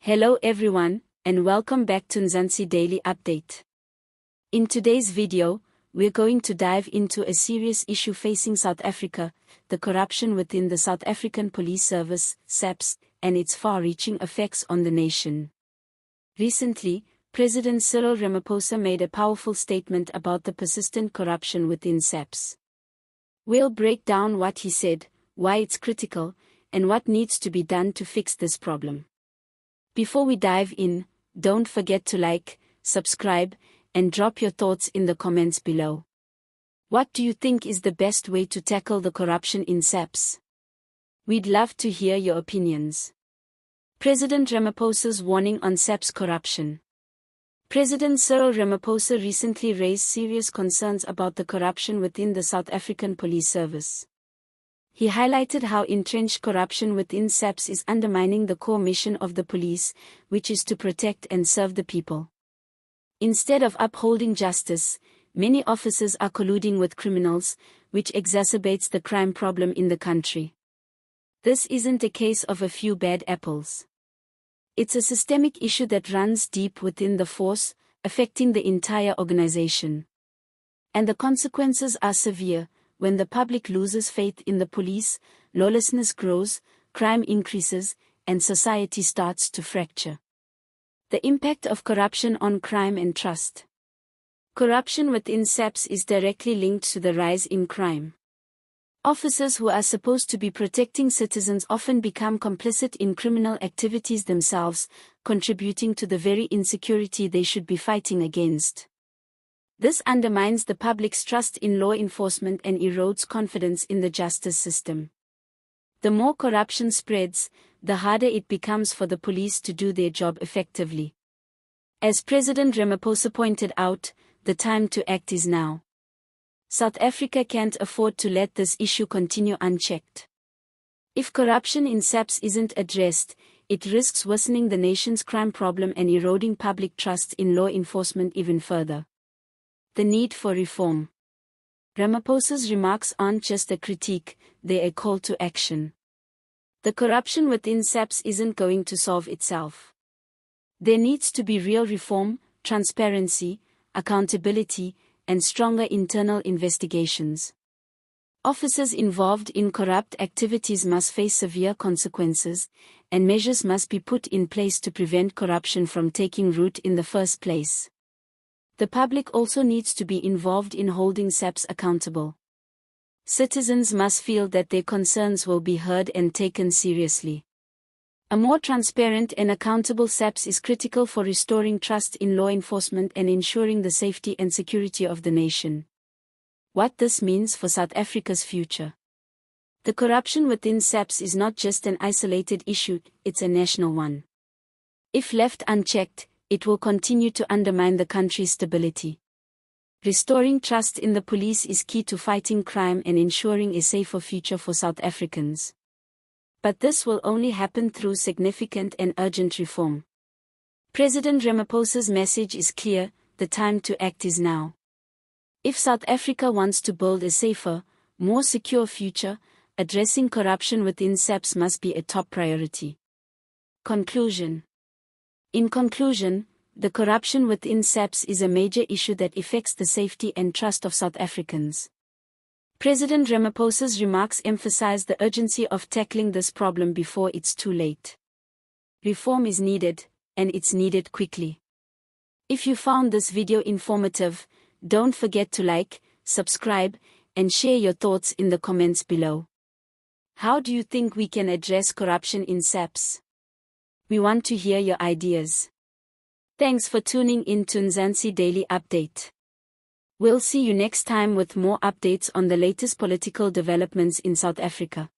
Hello everyone, and welcome back to Mzansi Daily Update. In today's video, we're going to dive into a serious issue facing South Africa, the corruption within the South African Police Service, SAPS, and its far-reaching effects on the nation. Recently, President Cyril Ramaphosa made a powerful statement about the persistent corruption within SAPS. We'll break down what he said, why it's critical, and what needs to be done to fix this problem. Before we dive in, don't forget to like, subscribe, and drop your thoughts in the comments below. What do you think is the best way to tackle the corruption in SAPS? We'd love to hear your opinions. President Ramaphosa's warning on SAPS corruption. President Cyril Ramaphosa recently raised serious concerns about the corruption within the South African Police Service. He highlighted how entrenched corruption within SAPS is undermining the core mission of the police, which is to protect and serve the people. Instead of upholding justice, many officers are colluding with criminals, which exacerbates the crime problem in the country. This isn't a case of a few bad apples. It's a systemic issue that runs deep within the force, affecting the entire organization. And the consequences are severe. When the public loses faith in the police, lawlessness grows, crime increases, and society starts to fracture. The impact of corruption on crime and trust. Corruption within SAPS is directly linked to the rise in crime. Officers who are supposed to be protecting citizens often become complicit in criminal activities themselves, contributing to the very insecurity they should be fighting against. This undermines the public's trust in law enforcement and erodes confidence in the justice system. The more corruption spreads, the harder it becomes for the police to do their job effectively. As President Ramaphosa pointed out, the time to act is now. South Africa can't afford to let this issue continue unchecked. If corruption in SAPS isn't addressed, it risks worsening the nation's crime problem and eroding public trust in law enforcement even further. The need for reform. Ramaphosa's remarks aren't just a critique, they're a call to action. The corruption within SAPS isn't going to solve itself. There needs to be real reform, transparency, accountability, and stronger internal investigations. Officers involved in corrupt activities must face severe consequences, and measures must be put in place to prevent corruption from taking root in the first place. The public also needs to be involved in holding SAPS accountable. Citizens must feel that their concerns will be heard and taken seriously. A more transparent and accountable SAPS is critical for restoring trust in law enforcement and ensuring the safety and security of the nation. What this means for South Africa's future. The corruption within SAPS is not just an isolated issue, it's a national one. If left unchecked, it will continue to undermine the country's stability. Restoring trust in the police is key to fighting crime and ensuring a safer future for South Africans. But this will only happen through significant and urgent reform. President Ramaphosa's message is clear: the time to act is now. If South Africa wants to build a safer, more secure future, addressing corruption within SAPS must be a top priority. Conclusion. In conclusion, the corruption within SAPS is a major issue that affects the safety and trust of South Africans. President Ramaphosa's remarks emphasize the urgency of tackling this problem before it's too late. Reform is needed, and it's needed quickly. If you found this video informative, don't forget to like, subscribe, and share your thoughts in the comments below. How do you think we can address corruption in SAPS? We want to hear your ideas. Thanks for tuning in to Mzansi Daily Update. We'll see you next time with more updates on the latest political developments in South Africa.